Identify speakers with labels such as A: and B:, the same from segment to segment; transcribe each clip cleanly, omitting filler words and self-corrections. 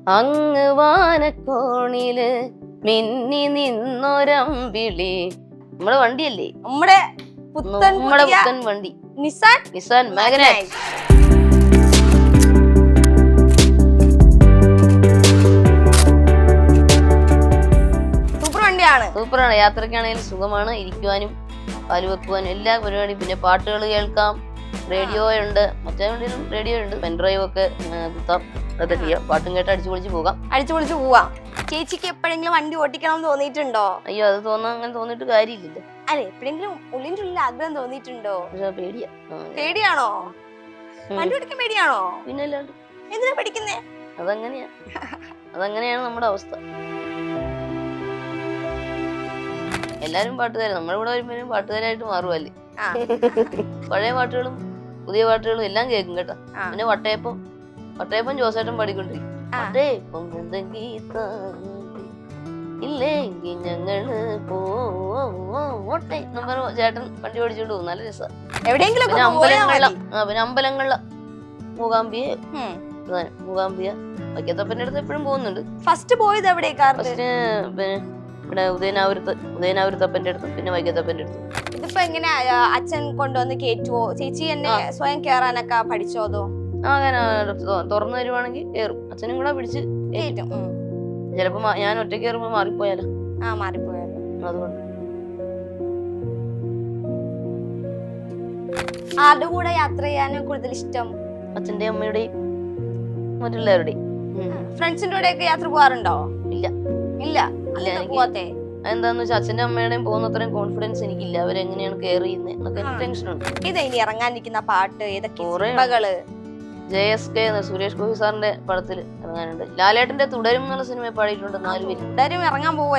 A: അങ്ങ് വാനക്കോണില് മിന്നി നിന്നൊരമ്പിളി. നമ്മുടെ വണ്ടിയല്ലേ,
B: നമ്മുടെ
A: പുത്തൻ വണ്ടി നിസാൻ മാഗ്നൈറ്റ്. സൂപ്പറാണ്. യാത്രക്കാണെങ്കിലും സുഖമാണ്, ഇരിക്കുവാനും പാല് വെക്കുവാനും എല്ലാ പരിപാടിയും. പിന്നെ പാട്ടുകൾ കേൾക്കാം, റേഡിയോ ഉണ്ട്, മറ്റേ വണ്ടിയിലും റേഡിയോ ഉണ്ട്, പെൻഡ്രൈവ് ഒക്കെ കുത്താം, അതൊക്കെ ചെയ്യാം. പാട്ടും കേട്ട് അടിച്ചു പൊളിച്ച് പോവാം.
B: ചേച്ചിക്ക് എപ്പോഴെങ്കിലും വണ്ടി ഓടിക്കണം എന്ന് തോന്നിയിട്ടുണ്ടോ?
A: അയ്യോ, അത് അങ്ങനെ തോന്നിട്ട് കാര്യമില്ലല്ലോ.
B: അല്ലെ, എപ്പോഴെങ്കിലും ഉള്ളിൻ്റെ ഉള്ളിൽ ആഗ്രഹം തോന്നിയിട്ടുണ്ടോ?
A: പേടിയാണോ?
B: വണ്ടി ഓടിക്കാൻ പേടിയാണോ?
A: പിന്നെ അല്ലാണ്ട്
B: എന്തിനാ പഠിക്കുന്നേ?
A: അതങ്ങനെയാണ് നമ്മുടെ അവസ്ഥ. എല്ലാരും പാട്ടുകാരും, നമ്മളിവിടെ വരുമ്പോഴും പാട്ടുകാരായിട്ട് മാറുമല്ലേ. പഴയ പാട്ടുകളും പുതിയ പാട്ടുകളും എല്ലാം കേൾക്കും കേട്ടോ. പിന്നെ വട്ടയപ്പം ജോസേട്ടൻ പാടിക്കൊണ്ടിരിക്കും. ഇല്ലെങ്കിൽ ഞങ്ങള് പോട്ടെ ചേട്ടൻ വണ്ടി ഓടിച്ചോണ്ട് പോകും. നല്ല രസമാണ്. പിന്നെ അമ്പലങ്ങളിലെ മൂകാംബിയ വൈക്കത്തപ്പന്റെ അടുത്ത് എപ്പോഴും പോകുന്നുണ്ട്.
B: ഫസ്റ്റ് പോയത് എവിടേക്കാണ്?
A: ഇവിടെ ഉദയനാപുരത്തപ്പന്റെ അടുത്ത്, പിന്നെ വൈക്കത്തപ്പന്റെ അടുത്ത്.
B: ഇതിപ്പോ എങ്ങനെയാ, അച്ഛൻ കൊണ്ടുവന്ന് കേറ്റുവോ? ചേച്ചി എന്നെ സ്വയം കേറാനൊക്കെ പഠിച്ചോ? അതോ
A: അങ്ങനെ തുറന്നു തരുവാണെങ്കിൽ കേറും, അച്ഛനും കൂടെ പിടിച്ച് കേറ്റും. ചിലപ്പോ ഞാൻ ഒറ്റയ്ക്ക് കയറുമ്പോ മാറിപ്പോയാലോ. അതുകൊണ്ട്
B: ആരുടെ കൂടെ യാത്ര ചെയ്യാൻ കൂടുതൽ ഇഷ്ടം?
A: അച്ഛന്റെയും അമ്മയുടെയും മറ്റുള്ളവരുടെയും.
B: ഫ്രണ്ട്സിന്റെ കൂടെ ഒക്കെ യാത്ര പോകാറുണ്ടോ?
A: ഇല്ല. എന്താന്ന് വെച്ചാൽ അച്ഛന്റെ അമ്മയുടെയും പോകുന്ന അത്രയും കോൺഫിഡൻസ് എനിക്കില്ല. അവരെങ്ങനെയാണ് കെയർ ചെയ്യുന്നത് എന്നൊക്കെ ടെൻഷനുണ്ട്.
B: ഇനി ഇറങ്ങാനിരിക്കുന്ന പാട്ട് ഏതൊക്കെ?
A: JSK സുരേഷ് ഗോപി സാറിന്റെ പടത്തിൽ ഇറങ്ങാനുണ്ട്. ലാലേട്ടന്റെ തുടരും എന്നുള്ള സിനിമ പാടിയിട്ടുണ്ട്. 4 പേര്
B: ഇറങ്ങാൻ പോകും.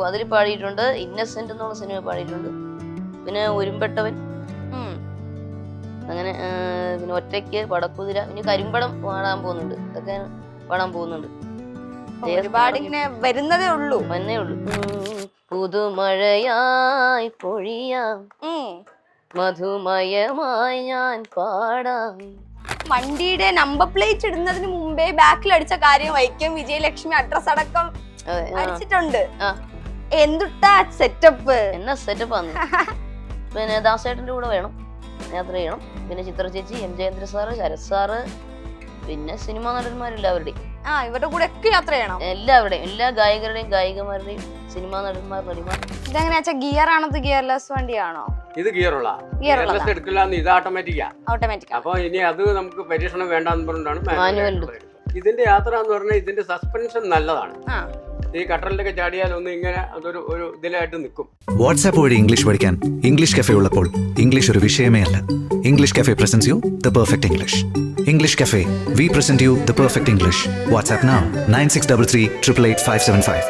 A: അതിൽ പാടിയിട്ടുണ്ട്. ഇന്നസെന്റ് എന്നുള്ള സിനിമ പാടിയിട്ടുണ്ട്. പിന്നെ ഒരുമ്പെട്ടവൻ, അങ്ങനെ പിന്നെ ഒറ്റയ്ക്ക്, പടക്കുതിര, പിന്നെ കരിമ്പടം പാടാൻ പോകുന്നുണ്ട്. ഇതൊക്കെ പാടാൻ പോകുന്നുണ്ട്.
B: ഒരുപാട് ഇങ്ങനെ വരുന്നതേ ഉള്ളൂ.
A: പുതുമഴയായി പൊഴിയാം, മധുമയമായി ഞാൻ പാടാം.
B: വണ്ടിയുടെ നമ്പർ പ്ലേറ്റ് ഇടുന്നതിന് മുമ്പേ ബാക്കിൽ അടിച്ച കാര്യം വൈക്കം വിജയലക്ഷ്മി അഡ്രസ് അടക്കം അടിച്ചിട്ടുണ്ട്. എന്തുട്ടാ സെറ്റപ്പ്?
A: എന്നാ സെറ്റപ്പാന്ന്. പിന്നെ ദാസേട്ടന്റെ കൂടെ വേണം യാത്ര ചെയ്യണം. പിന്നെ ചിത്ര ചേച്ചി, M Jayendra sir, Sarath sir, പിന്നെ സിനിമാ നടന്മാരെല്ലാവരുടെയും
B: ഇവരുടെ കൂടെ ഒക്കെ യാത്ര ചെയ്യണം.
A: എല്ലാവരുടെയും, എല്ലാ ഗായകരുടെയും ഗായികമാരുടെയും സിനിമാ നടന്മാർ, നടിമാർ.
B: ഇതെങ്ങനെയാ, ഗിയർ ആണോ? ഗിയർലെസ് വണ്ടിയാണോ?
C: ഇത് ഗിയറുള്ള എടുക്കില്ല, ഇത് ഓട്ടോമാറ്റിക്. അപ്പൊ ഇനി അത് നമുക്ക് പരീക്ഷണം വേണ്ടെന്ന് പറഞ്ഞാണ് ഇതിന്റെ യാത്ര എന്ന് പറഞ്ഞാൽ ഇതിന്റെ സസ്പെൻഷൻ നല്ലതാണ്. ഈ കട്ടറിലൊക്കെ ചാടിയാൽ ഒന്ന് ഇങ്ങനെ അതൊരു ഇതിലായിട്ട് നിൽക്കും.
D: വാട്സാപ്പ് വഴി ഇംഗ്ലീഷ് പഠിക്കാൻ ഇംഗ്ലീഷ് കഫേ ഉള്ളപ്പോൾ ഇംഗ്ലീഷ് ഒരു വിഷയമേ അല്ല. English cafe presents you the perfect English. English cafe, we present you the perfect English. WhatsApp now 9633 888 575.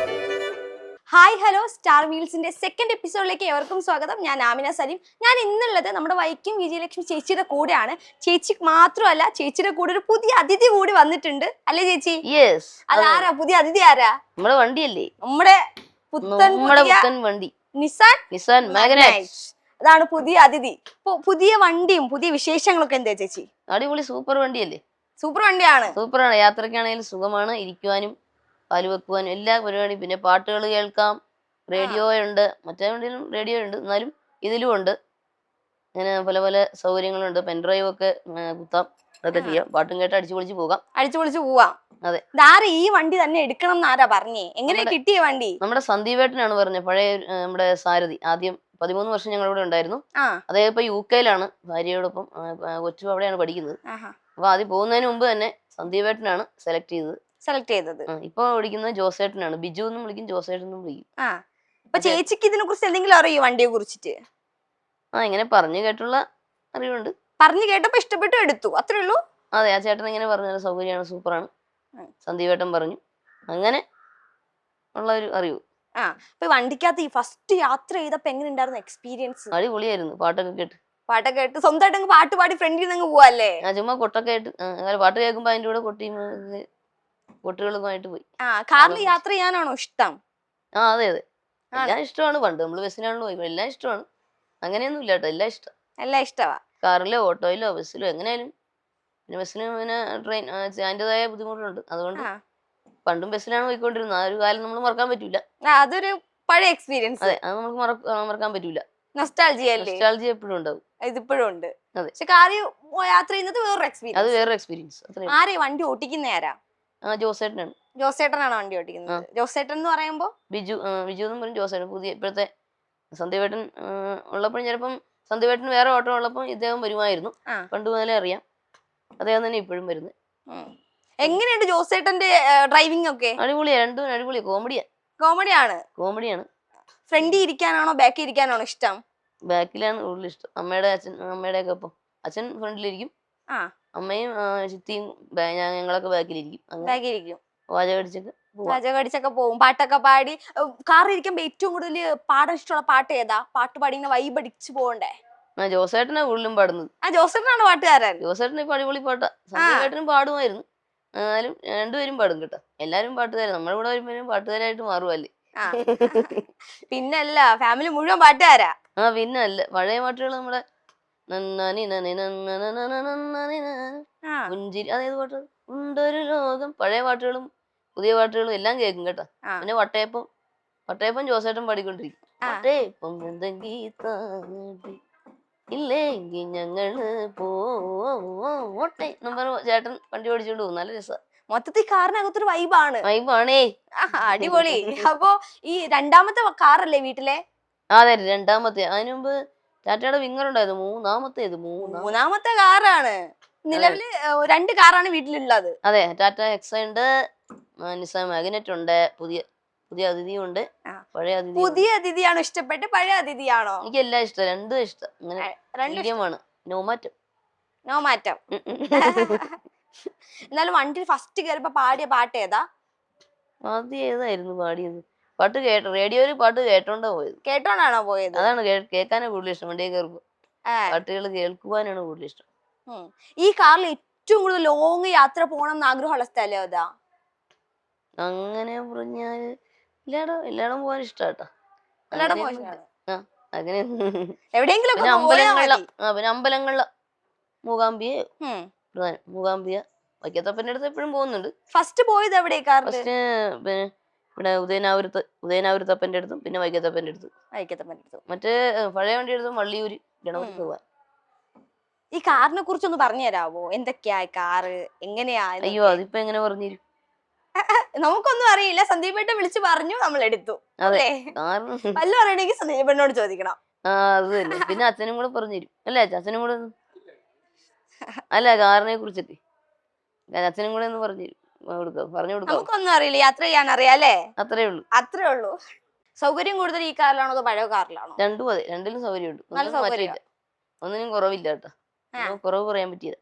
B: Hi, hello. Star വീൽസിന്റെ സെക്കൻഡ് എപ്പിസോഡിലേക്ക് ഏവർക്കും സ്വാഗതം. ഞാൻ ആമിന സലീം. ഞാൻ ഇന്നുള്ളത് നമ്മുടെ വൈക്കം വിജയലക്ഷ്മി ചേച്ചിയുടെ കൂടെയാണ്. ചേച്ചി മാത്രമല്ല, ചേച്ചിയുടെ കൂടെ ഒരു പുതിയ അതിഥി കൂടി വന്നിട്ടുണ്ട്, അല്ലേ ചേച്ചി? അതാരാ പുതിയ അതിഥി? ആരാ?
A: നമ്മുടെ വണ്ടിയല്ലേ,
B: നമ്മുടെ പുത്തൻ
A: വണ്ടി
B: നിസാൻ മാഗ്നൈറ്റ്. അതാണ് പുതിയ അതിഥി. പുതിയ വണ്ടിയും പുതിയ വിശേഷങ്ങളൊക്കെ എന്താ ചേച്ചി?
A: അടിപൊളി സൂപ്പർ വണ്ടിയല്ലേ.
B: സൂപ്പറാണ്.
A: യാത്രക്കാണെങ്കിലും സുഖമാണ്, ഇരിക്കുവാനും പാല് വെക്കുവാനും എല്ലാ പരിപാടിയും. പിന്നെ പാട്ടുകൾ കേൾക്കാം, റേഡിയോ ഉണ്ട്, മറ്റേ വണ്ടിയിലും റേഡിയോ ഉണ്ട്, എന്നാലും ഇതിലും ഉണ്ട്. അങ്ങനെ പല പല സൗകര്യങ്ങളുണ്ട്. പെൻഡ്രൈവ് ഒക്കെ കുത്താം, അതൊക്കെ ചെയ്യാം. പാട്ടും കേട്ട് അടിച്ചു പൊളിച്ച് പോവാം. അതെ.
B: ഈ വണ്ടി തന്നെ എടുക്കണം എന്നാരാ പറഞ്ഞേ? എങ്ങനെ കിട്ടിയ വണ്ടി?
A: നമ്മുടെ സന്ദീപേട്ടനാണ് പറഞ്ഞത്. പഴയ നമ്മുടെ സാരഥി. ആദ്യം 13 വർഷം ഞങ്ങളിവിടെ ഉണ്ടായിരുന്നു. അദ്ദേഹം ഇപ്പൊ UK-ലാണ് ഭാര്യയോടൊപ്പം. കൊച്ചു അവിടെയാണ് പഠിക്കുന്നത്. അപ്പൊ ആദ്യം പോകുന്നതിന് മുമ്പ് തന്നെ സന്ദീപേട്ടനാണ് സെലക്ട് ചെയ്തത്. ഇപ്പൊ വിളിക്കുന്നത് ജോസേട്ടനാണ്. ബിജു എന്നും വിളിക്കും, ജോസേട്ടൻ എന്നും വിളിക്കും.
B: അപ്പൊ ചേച്ചിക്ക് ഇതിനെ കുറിച്ച് എന്തെങ്കിലും അറിയോ? വണ്ടിയെ കുറിച്ചിട്ട്
A: ഇങ്ങനെ പറഞ്ഞു കേട്ടുള്ള അറിവുണ്ട്.
B: പറഞ്ഞു കേട്ടപ്പോ ഇഷ്ടപ്പെട്ടു, എടുത്തു, അത്രേ ഉള്ളൂ.
A: അതെ, ആ ചേട്ടൻ ഇങ്ങനെ പറഞ്ഞ സൗകര്യമാണ്, സൂപ്പറാണ്, സന്ദീപേട്ടൻ പറഞ്ഞു. അങ്ങനെ ഉള്ള ഒരു അറിവ്.
B: അപ്പൊ വണ്ടിക്കകത്ത് ഈ ഫസ്റ്റ് യാത്ര ചെയ്തപ്പോ എങ്ങനെ ഉണ്ടായിരുന്നു എക്സ്പീരിയൻസ്?
A: അടിപൊളിയായിരുന്നു. പാട്ടൊക്കെ കേട്ട്
B: സ്വന്തമായിട്ട് പാട്ട് പാടി ഫ്രണ്ടിൽ നിന്ന് പോവല്ലേ?
A: ചുമ്മാ കൊട്ടൊക്കെ ആയിട്ട് പാട്ട് കേൾക്കുമ്പോ അതിന്റെ കൂടെ കൊട്ടുകളുമായിട്ട് പോയി.
B: കാറിൽ യാത്ര ചെയ്യാനാണോ ഇഷ്ടം?
A: അതെ, എല്ലാം ഇഷ്ടമാണ്. പണ്ട് നമ്മള് ബസ്സിനാണല്ലോ പോയി, എല്ലാം ഇഷ്ടമാണ്. അങ്ങനെയൊന്നും ഇല്ല കേട്ടോ, എല്ലാം ഇഷ്ടമാണ്. കാറിലോ ഓട്ടോയിലോ ബസ്സിലോ എങ്ങനെയാലും. പിന്നെ ബസ്സിന് പിന്നെ ട്രെയിൻ അതിൻ്റെതായ ബുദ്ധിമുട്ടുണ്ട്. അതുകൊണ്ട് പണ്ടും ബസ്സിലാണ് പോയിക്കൊണ്ടിരുന്നത്. ആ ഒരു കാലം നമ്മൾ മറക്കാൻ പറ്റൂല.
B: അതൊരു പഴയ എക്സ്പീരിയൻസ്.
A: അതെ, അത് നമുക്ക് മറക്കാൻ പറ്റൂല.
B: നൊസ്റ്റാൾജിയ അല്ലേ?
A: നൊസ്റ്റാൾജിയ എപ്പോഴും ഉണ്ടാവും.
B: ഇതിപ്പോഴും ഉണ്ട്.
A: അതെ.
B: പക്ഷെ കാറിൽ യാത്ര ചെയ്യുന്നത് വേറൊരു എക്സ്പീരിയൻസ്.
A: അത് വേറൊരു എക്സ്പീരിയൻസ്.
B: ആരെ വണ്ടി ഓട്ടിക്കുന്ന ആരാ?
A: ജോസേട്ടനാണ്.
B: ജോസേട്ടനാണ് വണ്ടി ഓട്ടിക്കുന്നത്. ജോസേട്ടൻ എന്ന് പറയുമ്പോ
A: ബിജു എന്നും പറയും. ജോസേട്ടൻ പുതിയ ഇപ്പോഴത്തെ സന്ദീപേട്ടൻ ഉള്ളപ്പോഴും ചിലപ്പം സന്ദീപേട്ടൻ വേറെ ഓട്ടം ഉള്ളപ്പോൾ ഇദ്ദേഹം വരുമായിരുന്നു. പണ്ട് മുതലേ അറിയാം. അദ്ദേഹം തന്നെ ഇപ്പോഴും വരുന്നത്.
B: എങ്ങനെയുണ്ട് ജോസേട്ടന്റെ ഡ്രൈവിംഗ് ഒക്കെ?
A: അടിപൊളിയാ, രണ്ടും അടിപൊളിയാ. കോമഡിയാണ്.
B: ഫ്രണ്ടിൽ ഇരിക്കാനാണോ ബാക്കിൽ ഇരിക്കാനാണോ ഇഷ്ടം?
A: ബാക്കിലാണ് കൂടുതൽ ഇഷ്ടം. അമ്മയുടെ ഒക്കെ ഒപ്പം. അച്ഛൻ ഫ്രണ്ടിലിരിക്കും, അമ്മയും ചിത്തിയും ഞങ്ങളൊക്കെ ബാക്കിലിരിക്കും.
B: പാചകടിച്ചൊക്കെ പോകും, പാട്ടൊക്കെ പാടി. കാറിൽ ഇരിക്കുമ്പോ ഏറ്റവും കൂടുതൽ പാടാൻ ഇഷ്ടമുള്ള പാട്ട് ഏതാ? പാട്ട് പാടി ഇങ്ങനെ വൈബ് അടിച്ചു പോകണ്ടേ?
A: ജോസേട്ടനാ കൂടുതലും പാടുന്നത്.
B: ജോസേട്ടനാണ് പാട്ടുകാരൻ.
A: ജോസേട്ടൻ ഇപ്പൊ അടിപൊളി പാട്ടാ. സന്ദീപേട്ടനും പാടുമായിരുന്നു. എന്നാലും രണ്ടുപേരും പാടും കേട്ടോ. എല്ലാരും പാട്ടുകാരാ. നമ്മുടെ കൂടെ വരുമ്പോഴും പാട്ടുകാരായിട്ട് മാറുമല്ലേ.
B: പിന്നല്ല, ഫാമിലി മുഴുവൻ പാട്ടുകാരാ.
A: പിന്നെ അല്ല, പഴയ പാട്ടുകൾ നമ്മുടെ പുഞ്ചിരി, അതേത് പാട്ട്? ഉണ്ടൊരു ലോകം. പഴയ പാട്ടുകളും പുതിയ പാട്ടുകളും എല്ലാം കേൾക്കും കേട്ടോ. പിന്നെ വട്ടയപ്പം ജോസേട്ടൻ പാടിക്കൊണ്ടിരിക്കും. വട്ടയപ്പം എന്തെങ്കിലും ഇല്ലെങ്കിൽ ഞങ്ങള് പോട്ടെ എന്നും പറഞ്ഞു ചേട്ടൻ വണ്ടി ഓടിച്ചോണ്ട് പോകും. നല്ല രസാ.
B: മൊത്തത്തിൽ കാറിനകത്തൊരു വൈബാണേ. അടിപൊളി. അപ്പൊ ഈ രണ്ടാമത്തെ കാറല്ലേ വീട്ടിലെ?
A: അതെ, രണ്ടാമത്തെ. അതിനു മുമ്പ് ടാറ്റയുടെ വിങ്ങർ ഉണ്ടായിരുന്നു. മൂന്നാമത്തെ
B: കാറാണ്. നിലവില് 2 കാറാണ് വീട്ടിലുള്ളത്.
A: അതെ, ടാറ്റ എക്സ ഉണ്ട്, നിസാൻ മാഗ്നറ്റ് ഉണ്ട്, പുതിയ അതിഥിയും ഉണ്ട്, പഴയ അതിഥി.
B: പുതിയ അതിഥിയാണോ ഇഷ്ടപ്പെട്ട് പഴയ അതിഥിയാണോ?
A: എനിക്ക് എല്ലാം ഇഷ്ടം, രണ്ടും ഇഷ്ടം. അങ്ങനെ നോ മാറ്റം.
B: എന്നാലും വണ്ടിയിൽ ഫസ്റ്റ് കയറിയപ്പോ പാടിയ പാട്ട് ഏതാ?
A: ആദ്യം ഏതായിരുന്നു പാടിയത്? പാട്ട് റേഡിയോയില് പാട്ട്
B: കേട്ടോണ്ടാണോ പോയത്?
A: അതാണ് കേൾക്കാനാണ് കൂടുതൽ ഇഷ്ടം. വണ്ടിയിൽ കയറുമ്പോ പാട്ടുകൾ കേൾക്കുവാനാണ് കൂടുതൽ ഇഷ്ടം.
B: ഈ കാറിൽ ഏറ്റവും കൂടുതൽ ലോങ് യാത്ര പോകണം എന്ന് ആഗ്രഹമുള്ള സ്ഥലം ഏതാ?
A: അങ്ങനെ പറഞ്ഞാല് എല്ലായിടം പോകാൻ ഇഷ്ടാട്ടോ. അങ്ങനെ
B: എവിടെയെങ്കിലും
A: പിന്നെ അമ്പലങ്ങളില് മൂകാംബിയ വൈക്കത്തപ്പന്റെ അടുത്ത് എപ്പോഴും പോകുന്നുണ്ട്.
B: ഫസ്റ്റ് പോയത് എവിടേക്കാ?
A: ഫസ്റ്റ് ഇവിടെ ഉദയനാപുരത്തപ്പന്റെ അടുത്തും പിന്നെ വൈക്കത്തപ്പന്റെ അടുത്തും. മറ്റേ പഴയ വണ്ടി എടുത്തും വള്ളിയൂര് ഗണപതി പോവാൻ.
B: ഈ കാറിനെ കുറിച്ചൊന്ന് പറഞ്ഞു തരാവോ? എന്തൊക്കെയാ കാറ്, എങ്ങനെയാ?
A: അയ്യോ, അതിപ്പോ എങ്ങനെ പറഞ്ഞുതരും?
B: നമുക്കൊന്നും അറിയില്ല. സന്ദീപേട്ടൻ വിളിച്ചു പറഞ്ഞു, നമ്മൾ എടുത്തു.
A: അതെ,
B: വല്ല പറയണെങ്കിൽ സന്ദീപേട്ടനോട് ചോദിക്കണം.
A: അത് തന്നെ. പിന്നെ അച്ഛനും കൂടെ പറഞ്ഞു തരും അല്ലേ? അച്ഛനും കൂടെ അല്ല, കാറിനെ കുറിച്ചൊക്കെ അച്ഛനും കൂടെ ഒന്ന് പറഞ്ഞു കൊടുക്കാം.
B: നമുക്കൊന്നും അറിയില്ല, യാത്ര ചെയ്യാൻ അറിയാലേ?
A: അത്രേ ഉള്ളൂ.
B: സൗകര്യം കൂടുതൽ ഈ കാറിലാണോ അതോ പഴയ കാറിലാണോ?
A: രണ്ടും അതെ, രണ്ടിലും സൗകര്യമുണ്ട്. ഒന്നിനും കുറവില്ല കേട്ടോ. കുറവ് പറയാൻ പറ്റിയത്.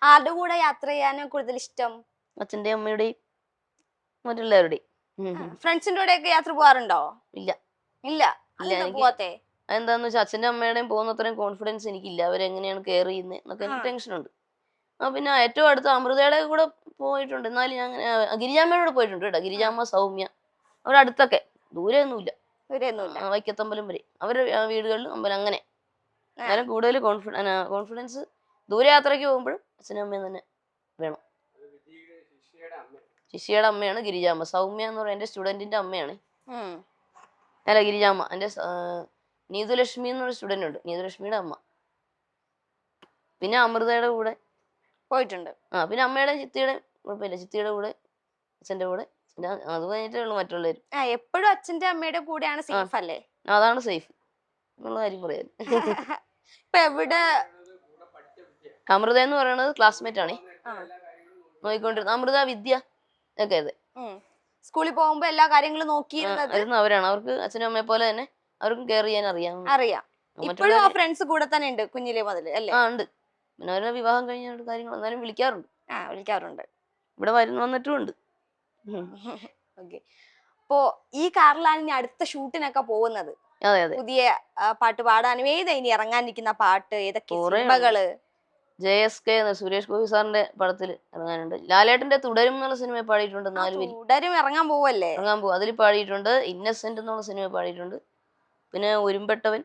B: ആരുടെ കൂടെ യാത്ര ചെയ്യാൻ കൂടുതൽ ഇഷ്ടം?
A: അച്ഛന്റെ അമ്മയുടെയും മറ്റുള്ളവരുടെയും.
B: ഫ്രണ്ട്സിന്റെ കൂടെ ഒക്കെ യാത്ര പോകാറുണ്ടോ?
A: ഇല്ല. അതെന്താന്ന് വെച്ചാൽ അച്ഛന്റെ അമ്മയുടെയും പോകുന്ന അത്രയും കോൺഫിഡൻസ് എനിക്കില്ല. അവരെങ്ങനെയാണ് കെയർ ചെയ്യുന്നത് എന്നൊക്കെ എനിക്ക് ടെൻഷനുണ്ട്. പിന്നെ ഏറ്റവും അടുത്ത് അമൃതയുടെ കൂടെ പോയിട്ടുണ്ട്. എന്നാലും ഞാൻ ഗിരിജാമ്മയുടെ കൂടെ പോയിട്ടുണ്ട് കേട്ടോ. ഗിരിജാമ്മ, സൗമ്യ, അവരുടെ അടുത്തൊക്കെ. ദൂരെയൊന്നുമില്ല. വൈക്കത്തമ്പലം വരെ അവരുടെ വീടുകളിൽ അമ്പലം. അങ്ങനെ എന്നാലും കൂടുതൽ കോൺഫിഡൻസ് ദൂരയാത്രയ്ക്ക് പോകുമ്പോഴും അച്ഛനും അമ്മയും തന്നെ വേണം. ശിഷ്യയുടെ അമ്മയാണ് ഗിരിജാമ്മ. സൗമ്യ എന്ന് പറയുന്നത് എന്റെ സ്റ്റുഡന്റിന്റെ അമ്മയാണ്. അല്ല, ഗിരിജാമ്മ എന്റെ നീതുലക്ഷ്മി എന്നൊരു സ്റ്റുഡന്റ് ഉണ്ട്, നീതുലക്ഷ്മിയുടെ അമ്മ. പിന്നെ അമൃതയുടെ കൂടെ
B: പോയിട്ടുണ്ട്.
A: പിന്നെ അമ്മയുടെ ചിത്തിയുടെ കുഴപ്പമില്ല. ചിത്തിയുടെ കൂടെ, അച്ഛന്റെ കൂടെ. അത് കഴിഞ്ഞിട്ടേ ഉള്ളൂ മറ്റുള്ളവർ.
B: എപ്പോഴും അച്ഛന്റെ അമ്മയുടെ കൂടെയാണ് സേഫ് അല്ലേ?
A: അതാണ് സേഫ് എന്നുള്ള കാര്യം പറയാൻ.
B: ഇപ്പൊ എവിടെ?
A: അമൃത എന്ന് പറയുന്നത് ക്ലാസ്മേറ്റ് ആണേ, നോക്കിക്കൊണ്ടിരുന്നത്. അമൃത, വിദ്യ ഒക്കെ അതെ.
B: സ്കൂളിൽ പോകുമ്പോ എല്ലാ കാര്യങ്ങളും നോക്കിയിരുന്നത്
A: അവരാണ്. അവർക്ക് അച്ഛനും അമ്മയെ പോലെ തന്നെ അവർക്കും കെയർ ചെയ്യാൻ അറിയാം.
B: ഇപ്പോഴും ആ ഫ്രണ്ട്സ് കൂടെ തന്നെ ഉണ്ട് കുഞ്ഞിലെ മുതൽ അല്ലേ?
A: ഉണ്ട്. പിന്നെ അവരുടെ വിവാഹം കഴിഞ്ഞ കാര്യങ്ങൾ എന്നാലും വിളിക്കാറുണ്ട്. ഇവിടെ വന്നിട്ടുമുണ്ട്.
B: അപ്പോ ഈ കാറിലാണ് ഇനി അടുത്ത ഷൂട്ടിനൊക്കെ പോകുന്നത്. പുതിയ പാട്ട് പാടാനും ഏതാ ഇനി ഇറങ്ങാൻ നിൽക്കുന്ന പാട്ട്? ഏതൊക്കെ സിനിമകള്?
A: JSK സുരേഷ് ഗോപി സാറിന്റെ പടത്തിൽ ഇറങ്ങാനുണ്ട്. ലാലേട്ടന്റെ തുടരും എന്നുള്ള സിനിമ പാടിയിട്ടുണ്ട്. 4 പേര്
B: തുടരും ഇറങ്ങാൻ പോകും.
A: അതിൽ പാടിയിട്ടുണ്ട്. ഇന്നസെന്റ് എന്നുള്ള സിനിമ പാടിയിട്ടുണ്ട്. പിന്നെ ഒരുമ്പെട്ടവൻ,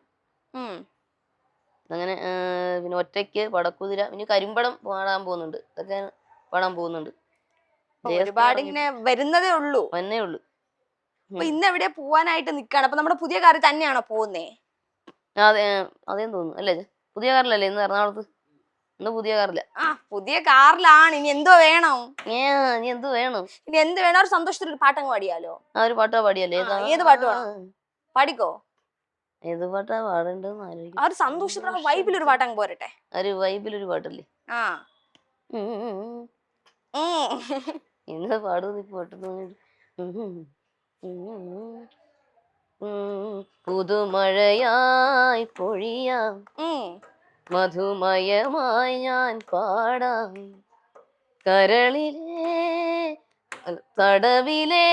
A: അങ്ങനെ പിന്നെ ഒറ്റയ്ക്ക്, പടക്കുതിര, പിന്നെ കരിമ്പടം പാടാൻ പോകുന്നുണ്ട്. ഇതൊക്കെ പാടാൻ പോകുന്നുണ്ട്.
B: ഒരുപാട് ഇങ്ങനെ വരുന്നതേ ഉള്ളൂ.
A: വന്നേ ഉള്ളൂ.
B: അപ്പൊ ഇന്ന് എവിടെയാ പോവാനായിട്ട് നിക്കാണ്? അപ്പൊ നമ്മുടെ പുതിയ കാറിൽ തന്നെയാണോ പോകുന്നേ?
A: അതെ, അതേന്ന് തോന്നുന്നു അല്ലേ? പുതിയ കാറിലല്ലേ ഇന്ന് എറണാകുളത്ത്? ഇന്ന് പുതിയ കാറില്ല.
B: പുതിയ കാറിലാണ്. ഇനി എന്തോ വേണം?
A: ഇനി എന്ത് വേണം?
B: ഇനി എന്ത് വേണം? ഒരു സന്തോഷത്തിൽ ഒരു പാട്ടങ്ങ് പാടിയാലോ?
A: ഒരു പാട്ടാ പാടിയല്ലേ?
B: ഏത് പാട്ട് വേണം? പാടിക്കോ.
A: ഏത് പാട്ടാ പാടേണ്ടതെന്ന് ആലോചിക്കും.
B: ആ ഒരു സന്തോഷത്തിലുള്ള വൈബിൽ ഒരു പാട്ടങ്ങ് പോരട്ടെ.
A: ഒരു വൈബിലൊരു പാട്ടല്ലേ? ഇന്ന് പാടുന്ന പാട്ട് പുതുമഴയായി പൊഴിയാം, മധുമയമായി ഞാൻ പാടാം, കരളിലെ തടവിലെ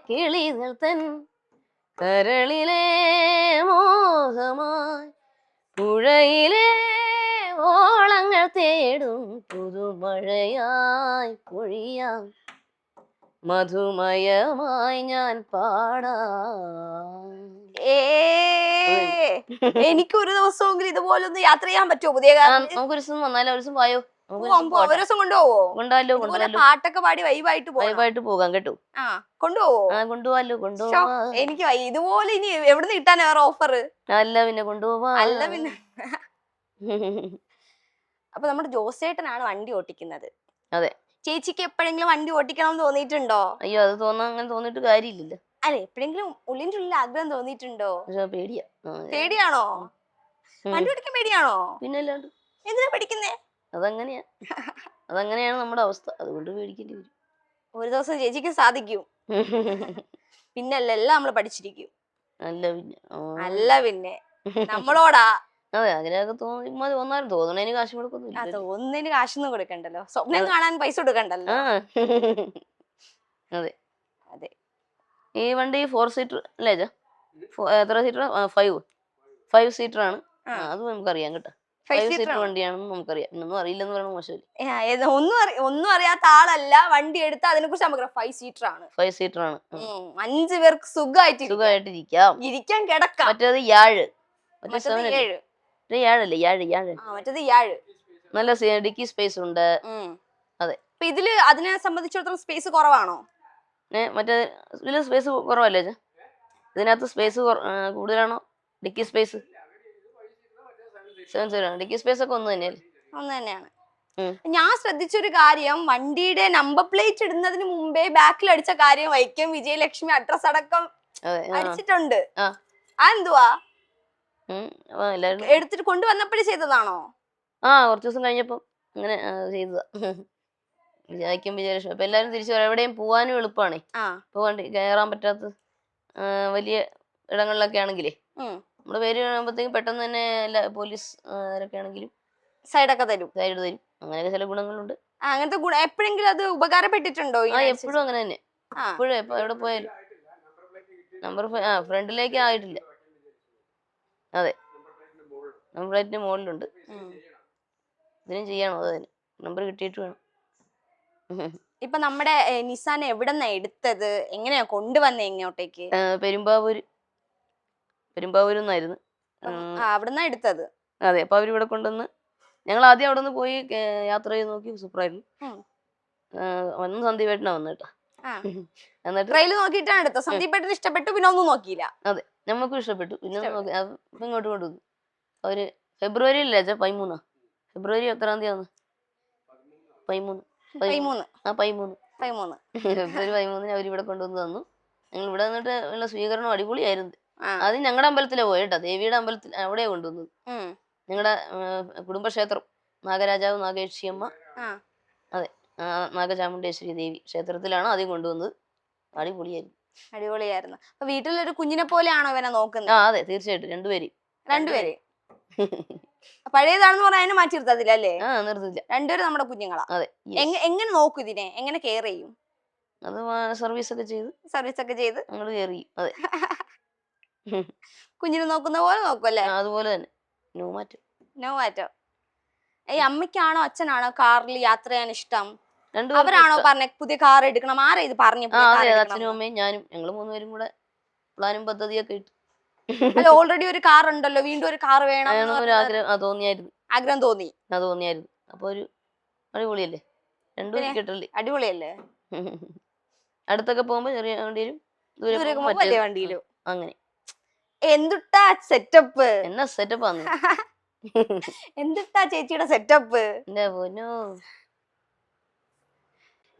A: കിളികൾ തൻ കരളിലെ മോഹമായി പുഴയിലെ ഓളങ്ങൾ തേടും പുതുമഴയായി പൊഴിയാം, മധുമയമായി ഞാൻ പാടാം.
B: എനിക്കൊരു ദിവസമെങ്കിലും ഇതുപോലെ ഒന്ന് യാത്ര ചെയ്യാൻ പറ്റുമോ പുതിയ കാറിൽ?
A: നമുക്കൊരു ദിവസം വന്നാലോ? ഒരു ദിവസം വായോ,
B: ഒരു ദിവസം കൊണ്ടുപോവോ?
A: കൊണ്ടുപോവാലോ.
B: പാട്ടൊക്കെ പാടി വൈബായിട്ട്
A: പോകാം കേട്ടോ.
B: കൊണ്ടുപോവോ?
A: കൊണ്ടുപോവാലോ.
B: എനിക്ക് ഇതുപോലെ ഇനി എവിടുന്ന് കിട്ടാൻ വേറെ ഓഫർ?
A: അല്ല പിന്നെ കൊണ്ടുപോവാ.
B: അല്ല പിന്നെ അപ്പൊ നമ്മുടെ ജോസേട്ടനാണ് വണ്ടി ഓട്ടിക്കുന്നത്.
A: അതെ.
B: ചേച്ചിക്ക് എപ്പോഴെങ്കിലും വണ്ടി ഓട്ടിക്കണം എന്ന് തോന്നിയിട്ടുണ്ടോ?
A: അയ്യോ, അത് അങ്ങനെ തോന്നിട്ട് കാര്യമില്ലല്ലോ.
B: അല്ലെ, എപ്പോഴെങ്കിലും ഉള്ളിന്റെ ഉള്ളിൽ ആഗ്രഹം തോന്നിയിട്ടുണ്ടോ?
A: പേടിയാ.
B: പേടിയാണോ? വണ്ടി ഓടിക്കാൻ പേടിയാണോ?
A: പിന്നെ അല്ലാണ്ട്.
B: എന്തിനാ പഠിക്കുന്നേ?
A: അതങ്ങനെയാണ് നമ്മുടെ അവസ്ഥ, അതുകൊണ്ട് പേടിക്കേണ്ടി വരും.
B: ഒരു ദിവസം ചേച്ചിക്ക് സാധിക്കും. പിന്നല്ല എല്ലാം നമ്മള് പഠിച്ചിരിക്കും. അല്ല പിന്നെ നമ്മളോടാ.
A: അതെ, അങ്ങനെയൊക്കെ തോന്നാലും തോന്നണേന് കാശ് കൊടുക്കൊന്നുമില്ല.
B: തോന്നുന്നതിന് കാശൊന്നും കൊടുക്കണ്ടല്ലോ, സ്വപ്നം കാണാൻ പൈസ കൊടുക്കണ്ടല്ലോ.
A: അതെ
B: അതെ.
A: ഈ വണ്ടി 4 സീറ്റർ അല്ലേ? എത്ര സീറ്റർ? 5 സീറ്റർ ആണ്. അത് നമുക്കറിയാം കേട്ടോ. 5 സീറ്റർ വണ്ടിയാണെന്ന് നമുക്കറിയാം. ഒന്നും അറിയില്ലെന്ന് പറയണ മോശമല്ലേ?
B: ഒന്നും അറിയാത്ത ആളല്ല, വണ്ടി എടുത്ത് അതിനെ കുറിച്ച് നമുക്ക് 5 സീറ്റർ ആണ്.
A: 5 സീറ്റർ ആണ്.
B: 5 പേർക്ക് സുഖമായിട്ടിരിക്കാം, ഇരിക്കാൻ കിടക്കാം.
A: മറ്റേത് യാഴ്.
B: മറ്റേത് യാഴ്.
A: നല്ല ഡിക്കി സ്പേസ് ഉണ്ട്. അതെ.
B: ഇതില് അതിനെ സംബന്ധിച്ചിടത്തോളം സ്പേസ് കുറവാണോ?
A: മറ്റേ ഇതില് സ്പേസ് കുറവല്ലേ? ഇതിനകത്ത് സ്പേസ് കൂടുതലാണോ? Dickey space 7 seater. Dickey space ഒക്കെ ഒന്ന് തന്നെയാണ്.
B: ഞാൻ ശ്രദ്ധിച്ചൊരു കാര്യം, വണ്ടിയുടെ നമ്പർ പ്ലേറ്റ് ഇടുന്നതിന് മുമ്പേ ബാക്കിൽ അടിച്ച കാര്യം വൈക്കം വിജയലക്ഷ്മി അഡ്രസ് അടക്കം അടിച്ചിട്ടുണ്ട്. അതെന്തുവാ? എടുത്തിട്ട് കൊണ്ടുവന്നപ്പോഴേ ചെയ്തതാണോ?
A: കുറച്ചു ദിവസം കഴിഞ്ഞപ്പോ അങ്ങനെ ചെയ്തതാ. വൈക്കം വിജയലക്ഷ്മി. അപ്പൊ എല്ലാരും തിരിച്ചു വരാം. എവിടെയും പോവാനും എളുപ്പമാണേ. ഇപ്പൊ വണ്ടി കയറാൻ പറ്റാത്ത വലിയ ഇടങ്ങളിലൊക്കെ ആണെങ്കിലേ നമ്മുടെ പേര് കാണുമ്പോഴത്തേക്കും പെട്ടെന്ന് തന്നെ എല്ലാ പോലീസ് ആരൊക്കെ ആണെങ്കിലും സൈഡ് തരും. അങ്ങനെയൊക്കെ ചില ഗുണങ്ങളുണ്ട്.
B: അങ്ങനത്തെ ഗുണം എപ്പോഴെങ്കിലും അത് ഉപകാരപ്പെട്ടിട്ടുണ്ടോ?
A: എപ്പോഴും അങ്ങനെ തന്നെ. എപ്പോഴും എവിടെ പോയാലും നമ്പർ ഫ്രണ്ടിലേക്ക് ആയിട്ടില്ല. അതെ, നമ്പർ പ്ലേറ്റിന് മുകളിലുണ്ട്. ഇതിനും ചെയ്യണം. അത് തന്നെ നമ്പർ കിട്ടിയിട്ട് വേണം.
B: ഇപ്പൊ നമ്മുടെ നിസാൻ എവിടെന്നാ എടുത്തത്? എങ്ങനെയാ കൊണ്ടുവന്നേ ഇങ്ങോട്ടേക്ക്?
A: പെരുമ്പാവൂരിന്നായിരുന്നു.
B: അവിടെന്നാ എടുത്തത്.
A: അതെ. അപ്പൊ അവരിവിടെ കൊണ്ടുവന്ന് ഞങ്ങൾ ആദ്യം അവിടെ നിന്ന് പോയി യാത്ര ചെയ്ത് നോക്കി. സൂപ്പറായിരുന്നു. വന്ന് സന്ദീപേട്ടനാ വന്നു കേട്ടോ.
B: എന്നിട്ട് ട്രെയിൽ നോക്കിയിട്ടാണ് എടുത്തത്. സന്ദീപേട്ടന് ഇഷ്ടപ്പെട്ടു, പിന്നെ ഒന്നും നോക്കിയില്ല.
A: അതെ, നമുക്കും ഇഷ്ടപ്പെട്ടു. പിന്നെ ഇങ്ങോട്ട് കൊണ്ടുവന്നു. അവര് ഫെബ്രുവരിയിലല്ലേ? 13 ഫെബ്രുവരി എത്രാം തീയതി? 13 ഫെബ്രുവരി 13 അവരിവിടെ കൊണ്ടുവന്ന് തന്നു. ഞങ്ങൾ ഇവിടെ വന്നിട്ട് ഉള്ള സ്വീകരണം അടിപൊളിയായിരുന്നു. അത് ഞങ്ങളുടെ അമ്പലത്തിലെ പോയി കേട്ടോ. ദേവിയുടെ അമ്പലത്തിൽ അവിടെയാ കൊണ്ടുവന്നത്. ഞങ്ങളുടെ കുടുംബക്ഷേത്രം നാഗരാജാവ് നാഗേക്ഷിയമ്മ. അതെ, നാഗചാമുണ്ടേശ്വരി ദേവി ക്ഷേത്രത്തിലാണ് ആദ്യം കൊണ്ടുവന്നത്.
B: അടിപൊളിയായിരുന്നു. അപ്പൊ വീട്ടിലൊരു കുഞ്ഞിനെ പോലെയാണോ ഇവനെ നോക്കുന്നത്?
A: അതെ, തീർച്ചയായിട്ടും. രണ്ടുപേര്
B: പഴയതാണെന്ന് പറയാനും മാറ്റി നിർത്തത്തില്ല അല്ലേ?
A: നിർത്തില്ല.
B: രണ്ടുപേരും നമ്മുടെ കുഞ്ഞുങ്ങളാ.
A: അതെ.
B: എങ്ങനെ നോക്കും ഇതിനെ? എങ്ങനെ കെയർ ചെയ്യും?
A: അത് സർവീസ് ഒക്കെ ചെയ്ത് ഞങ്ങൾ കെയർ ചെയ്യും. അതെ.
B: കുഞ്ഞിനെ നോക്കുന്ന പോലെ നോക്കും അല്ലേ?
A: അതുപോലെ തന്നെ. നോ മാറ്റം.
B: ഈ അമ്മയ്ക്കാണോ അച്ഛനാണോ കാറിൽ യാത്ര ചെയ്യാൻ ഇഷ്ടം? അവരാണോ പറഞ്ഞ പുതിയ കാർ എടുക്കണം? ആരാ ഇത് പറഞ്ഞു?
A: അച്ഛനും അമ്മയും ഞാനും ഞങ്ങൾ 3 പേരും കൂടെ പ്ലാനും പദ്ധതിയൊക്കെ ഇട്ടു.
B: അല്ല, ഓൾറെഡി ഒരു കാർ ഉണ്ടല്ലോ, വീണ്ടും ഒരു കാർ വേണം ആഗ്രഹം തോന്നിയായിരുന്നു.
A: അപ്പൊ ഒരു അടിപൊളിയല്ലേ? രണ്ടും കിട്ടല്ലേ?
B: അടിപൊളിയല്ലേ?
A: അടുത്തൊക്കെ പോകുമ്പോ ചെറിയ വണ്ടിയിലും ദൂരെ
B: ദൂരെ
A: പോകുമ്പോ
B: പോകുമ്പോ വലിയ
A: മറ്റേത്.
B: വണ്ടിയിലും.
A: അങ്ങനെ
B: എന്തുട്ടാ സെറ്റപ്പ്,
A: എന്നാ സെറ്റപ്പ് ആണ്.
B: എന്തുട്ടാ ചേച്ചിയുടെ സെറ്റപ്പ്.
A: എന്റെ പൊന്നോ.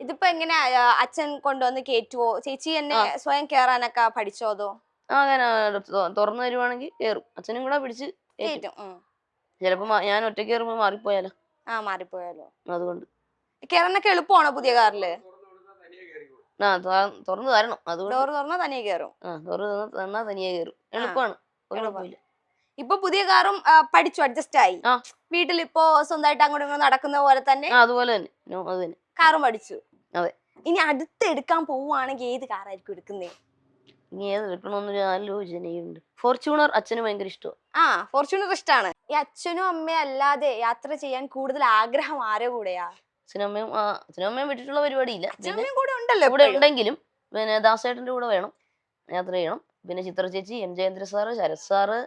B: ഇതിപ്പോ എങ്ങനെ അച്ഛൻ കൊണ്ടുവന്ന് കേറ്റുവോ, ചേച്ചി എന്നെ സ്വയം കേറാനൊക്കെ പഠിച്ചോ അതോ?
A: അങ്ങനെ തുറന്നു തരുവാണെങ്കിൽ കേറും. അച്ഛനും കൂടെ പിടിച്ച്
B: കേറ്റും.
A: ചിലപ്പോ ഞാൻ ഒറ്റയ്ക്ക് കയറുമ്പോ മാറിപ്പോയാലോ,
B: മാറിപ്പോയാലോ.
A: അതുകൊണ്ട്
B: കേറാനൊക്കെ എളുപ്പമാണോ പുതിയ കാറില്?
A: തുറന്നു തരണം. അതുകൊണ്ട്
B: ഡോർ തുറന്നാ തനിയെ കേറും.
A: തുറന്നു തന്നാ തനിയെ കയറും. എളുപ്പമാണ്, ഒരു കുഴപ്പമില്ല.
B: ഇപ്പൊ പുതിയ കാറും പഠിച്ചു, അഡ്ജസ്റ്റ് ആയി. വീട്ടിലിപ്പോ സ്വന്തമായിട്ട് അങ്ങോട്ടും ഇങ്ങോട്ടും നടക്കുന്ന പോലെ തന്നെ
A: അതുപോലെ തന്നെ അത് തന്നെ
B: കാറും പഠിച്ചു.
A: അതെ.
B: ഇനി അടുത്ത് എടുക്കാൻ പോവുകയാണെങ്കിൽ ഏത് കാറായിരിക്കും എടുക്കുന്നേ?
A: ഇനി ഏത് എടുക്കണമെന്നൊരു ആലോചനയുണ്ട്. ഫോർച്യൂണർ അച്ഛന് ഭയങ്കര ഇഷ്ടമാണ്.
B: ഫോർച്യൂണർ ഇഷ്ടമാണ്. ഈ അച്ഛനും അമ്മയും അല്ലാതെ യാത്ര ചെയ്യാൻ കൂടുതൽ ആഗ്രഹം ആരോ കൂടെയാ?
A: അച്ഛനും അമ്മയും വിട്ടിട്ടുള്ള പരിപാടിയില്ല.
B: അച്ഛനും കൂടെ ഉണ്ടല്ലോ
A: ഇവിടെ ഉണ്ടെങ്കിലും പിന്നെ ദാസേട്ടന്റെ കൂടെ വേണം യാത്ര ചെയ്യണം. പിന്നെ ചിത്ര ചേച്ചി, M Jayendra sir, Sarath sir,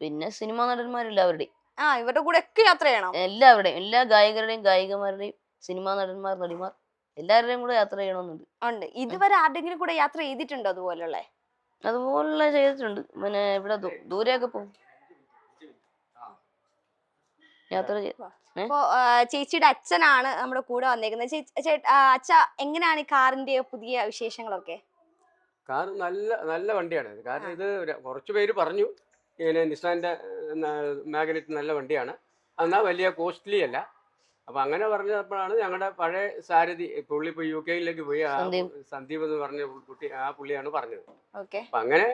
A: പിന്നെ സിനിമാ നടന്മാരെല്ലാവരുടെയും
B: ഇവരുടെ കൂടെ ഒക്കെ യാത്ര ചെയ്യണം.
A: എല്ലാവരുടെയും, എല്ലാ ഗായകരുടെയും ഗായികമാരുടെയും സിനിമാ നടന്മാർ, നടിമാർ എല്ലാവരുടെയും കൂടെ യാത്ര ചെയ്യണമെന്നുണ്ട്.
B: ഇതുവരെ ആരുടെങ്കിലും കൂടെ യാത്ര ചെയ്തിട്ടുണ്ടോ അതുപോലുള്ള?
A: അതുപോലെ ചെയ്തിട്ടുണ്ട്. പിന്നെ ഇവിടെ ദൂരെയൊക്കെ പോകും യാത്ര
B: അപ്പോ ചേച്ചിയുടെ അച്ഛനാണ് നമ്മുടെ കൂടെ വന്നേക്കുന്നത്. അച്ഛ, എങ്ങനെയാണ് ഈ കാറിന്റെ പുതിയ വിശേഷങ്ങളൊക്കെ?
C: കാർ നല്ല നല്ല വണ്ടിയാണ്. കാരണം ഇത് കുറച്ചു പേര് പറഞ്ഞു ഇങ്ങനെ നിസാന്റെ മാഗ്നറ്റ് നല്ല വണ്ടിയാണ്, എന്നാൽ വലിയ കോസ്റ്റ്ലി അല്ല. അപ്പൊ അങ്ങനെ പറഞ്ഞപ്പോഴാണ് ഞങ്ങളുടെ പഴയ സാരഥി, പുള്ളി ഇപ്പൊ UK പോയി, സന്ദീപ് എന്ന് പറഞ്ഞ കുട്ടി, ആ പുള്ളിയാണ് പറഞ്ഞത്. അപ്പൊ അങ്ങനെ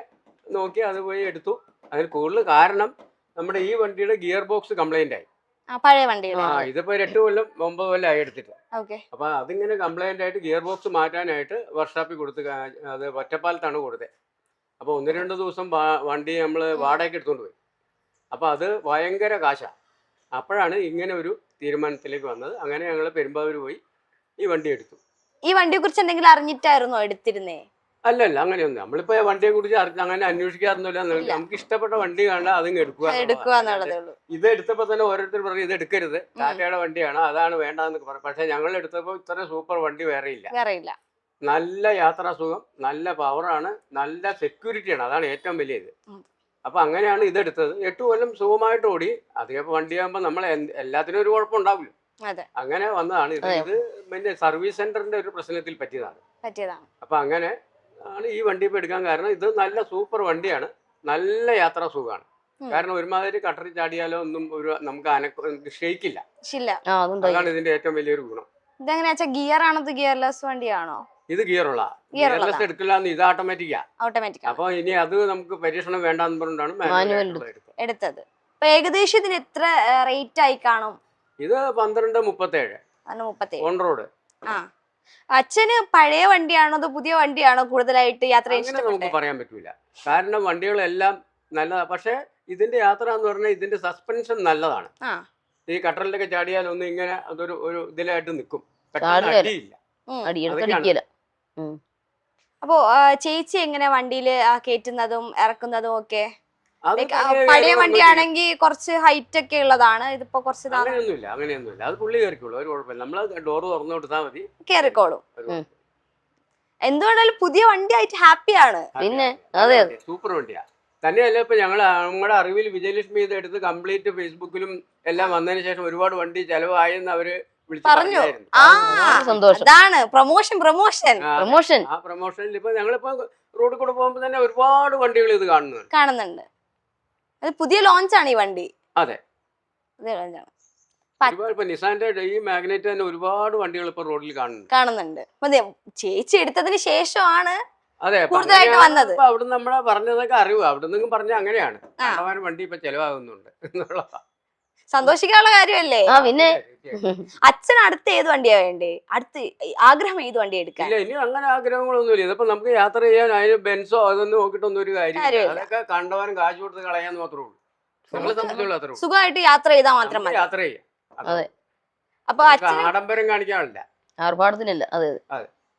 C: നോക്കി അത് പോയി എടുത്തു. അതിന് കൂടുതൽ കാരണം നമ്മുടെ ഈ വണ്ടിയുടെ ഗിയർ ബോക്സ് കംപ്ലൈന്റ് ആയി.
B: പഴയ വണ്ടി
C: ഇതിപ്പോ 8 കൊല്ലം 9 കൊല്ലം ആയി എടുത്തിട്ട്. അപ്പൊ അതിങ്ങനെ കംപ്ലൈന്റ് ആയിട്ട് ഗിയർ ബോക്സ് മാറ്റാനായിട്ട് വർക്ക്ഷോപ്പിൽ കൊടുത്ത്, അത് ഒറ്റപ്പാലത്താണ് കൊടുത്തത്. അപ്പൊ 1-2 ദിവസം വണ്ടി നമ്മൾ വാടകയ്ക്ക് എടുത്തോണ്ട് പോയി. അപ്പൊ അത് ഭയങ്കര കാശാണ്. അപ്പോഴാണ് ഇങ്ങനെ ഒരു തീരുമാനത്തിലേക്ക് വന്നത്. അങ്ങനെ ഞങ്ങൾ പെരുമ്പാവൂർ പോയി ഈ വണ്ടി എടുത്തു.
B: ഈ വണ്ടിയെ കുറിച്ച് എന്തെങ്കിലും അറിഞ്ഞിട്ടായിരുന്നോ എടുത്തിരുന്നേ?
C: അല്ലല്ല, അങ്ങനെയൊന്നും നമ്മളിപ്പോ വണ്ടിയെ കുറിച്ച് അങ്ങനെ അന്വേഷിക്കാറൊന്നുമില്ല. നമുക്ക് ഇഷ്ടപ്പെട്ട വണ്ടി കാണാൻ അതിങ്ങ് എടുക്കുക. ഇത് എടുത്തപ്പോ തന്നെ ഓരോരുത്തർ പറഞ്ഞു ഇത് എടുക്കരുത്, ടാറ്റയുടെ വണ്ടിയാണ്, അതാണ് വേണ്ടെന്നൊക്കെ പറഞ്ഞു. പക്ഷെ ഞങ്ങൾ എടുത്തപ്പോ ഇത്ര സൂപ്പർ വണ്ടി വേറെ ഇല്ല. നല്ല യാത്രാസുഖം, നല്ല പവറാണ്, നല്ല സെക്യൂരിറ്റിയാണ്, അതാണ് ഏറ്റവും വലിയ ഇത്. അപ്പൊ അങ്ങനെയാണ് ഇതെടുത്തത്. 8 കൊല്ലം സുഖമായിട്ട് ഓടി. അധികം വണ്ടിയാകുമ്പോ നമ്മളെ എല്ലാത്തിനും ഒരു കുഴപ്പം ഉണ്ടാവില്ല. അങ്ങനെ വന്നതാണ് ഇത്. പിന്നെ സർവീസ് സെന്ററിന്റെ ഒരു പ്രശ്നത്തിൽ പറ്റിയതാണ്. അപ്പൊ അങ്ങനെ ആണ് ഈ വണ്ടി ഇപ്പൊ എടുക്കാൻ കാരണം. ഇത് നല്ല സൂപ്പർ വണ്ടിയാണ്, നല്ല യാത്രാ സുഖമാണ്. കാരണം ഒരുമാതിരി കട്ടറി ചാടിയാലോ ഒന്നും നമുക്ക് ഷെയ്ക്കില്ല. അതാണ് ഇതിന്റെ ഏറ്റവും വലിയൊരു ഗുണം.
B: ഇതെങ്ങനെയാ, ഗിയർ ആണോ ഗിയർലെസ് വണ്ടിയാണോ?
C: ഇത് ഗിയറുള്ള, ഗിയർലെസ് എടുക്കില്ല, ഇത് ഓട്ടോമാറ്റിക്കാ. അപ്പൊ ഇനി അത് നമുക്ക് പരീക്ഷണം വേണ്ടെന്ന് പറഞ്ഞാണ് മാനുവൽ
B: എടുത്തത്. ഏകദേശം ഇതിന് എത്ര റേറ്റ് ആയി കാണും?
C: ഇത് 12:37 ഓൺ റോഡ്.
B: അച്ഛന് പഴയ വണ്ടിയാണോ അതോ പുതിയ വണ്ടിയാണോ കൂടുതലായിട്ട് യാത്ര
C: ചെയ്യാൻ? നമുക്ക് പറയാൻ പറ്റൂല. കാരണം വണ്ടികളെല്ലാം നല്ലതാണ്. പക്ഷെ ഇതിന്റെ യാത്ര എന്ന് പറഞ്ഞാൽ ഇതിന്റെ സസ്പെൻഷൻ നല്ലതാണ്. ഈ കട്ടറിലൊക്കെ ചാടിയാലൊന്നും ഇങ്ങനെ അതൊരു ഇതിലായിട്ട് നിൽക്കും, അടിയില്ല.
B: അപ്പോ ചേച്ചി എങ്ങനെ വണ്ടിയില് കേറ്റുന്നതും ഇറക്കുന്നതും ഒക്കെ? പഴയ വണ്ടിയാണെങ്കിൽ കുറച്ച് ഹൈറ്റ് ഒക്കെ ഉള്ളതാണ്, ഇതിപ്പോ കുറച്ച്
C: അങ്ങനെയൊന്നുമില്ല. അത് പുള്ളി കയറിക്കോളൂ, ഒരു കുഴപ്പമില്ല. നമ്മള് ഡോറ് തുറന്നു കൊടുത്താൽ മതി,
B: കേറിക്കോളും. എന്തുകൊണ്ടാലും പുതിയ വണ്ടി ആയിട്ട് ഹാപ്പിയാണ്.
A: പിന്നെ അതെ,
C: സൂപ്പർ വണ്ടിയാ. തന്നെയല്ല ഇപ്പൊ നമ്മുടെ അറിവിൽ വിജയലക്ഷ്മി ഇത് എടുത്ത് കംപ്ലീറ്റ് ഫേസ്ബുക്കിലും എല്ലാം വന്നതിന് ശേഷം ഒരുപാട് വണ്ടി ചെലവായെന്ന് അവര്
B: പറഞ്ഞു.
C: ആ പ്രൊമോഷനിൽ ഇപ്പൊ ഞങ്ങളിപ്പോ റോഡിൽ കൂടെ പോകുമ്പോ തന്നെ ഒരുപാട് വണ്ടികൾ ഇത് കാണുന്നുണ്ട്.
B: അത് പുതിയ ലോഞ്ച് ആണ് ഈ വണ്ടി.
C: അതെ, ഇപ്പൊ നിസാന്റെ ഈ മാഗ്നറ്റ് തന്നെ ഒരുപാട് വണ്ടികൾ ഇപ്പൊ റോഡിൽ കാണുന്നുണ്ട്.
B: ചേച്ചി എടുത്തതിന് ശേഷമാണ്
C: അതെ
B: കൂടുതലായിട്ട് വന്നത്.
C: അവിടെ നമ്മളെ പറഞ്ഞതൊക്കെ അറിവ് അവിടെ നിന്നും പറഞ്ഞ അങ്ങനെയാണ്. വണ്ടി ഇപ്പൊ ചെലവാകുന്നുണ്ട് എന്നുള്ളതാ.
B: സന്തോഷിക്കാനുള്ള കാര്യമല്ലേ?
A: പിന്നെ
B: അച്ഛൻ അടുത്ത് ഏത് വണ്ടിയാ വേണ്ടേ? അടുത്ത് ആഗ്രഹം ഏത് വണ്ടി എടുക്കാൻ?
C: ഇല്ല, ഇനി അങ്ങനെ ആഗ്രഹങ്ങളൊന്നുമില്ല. ഇതിപ്പോ നമുക്ക് യാത്ര ചെയ്യാൻ അതിന് ബെൻസോ അതൊന്നും നോക്കിയിട്ടൊന്നും ഒരു കാര്യമില്ല. അതൊക്കെ കണ്ടവാനും കാശ് കൊടുത്ത് കളയാന്ന് മാത്രമേ ഉള്ളൂ. നമ്മളെ സംബന്ധിച്ചുള്ള അത്രേ ഉള്ളൂ.
B: സുഖമായിട്ട് യാത്ര ചെയ്താൽ മാത്രം മതി.
C: യാത്ര ചെയ്യാം.
A: അതെ.
C: അപ്പൊ ആഡംബരം കാണിക്കാനില്ല,
A: ആർഭാടത്തിനല്ല. അതെ,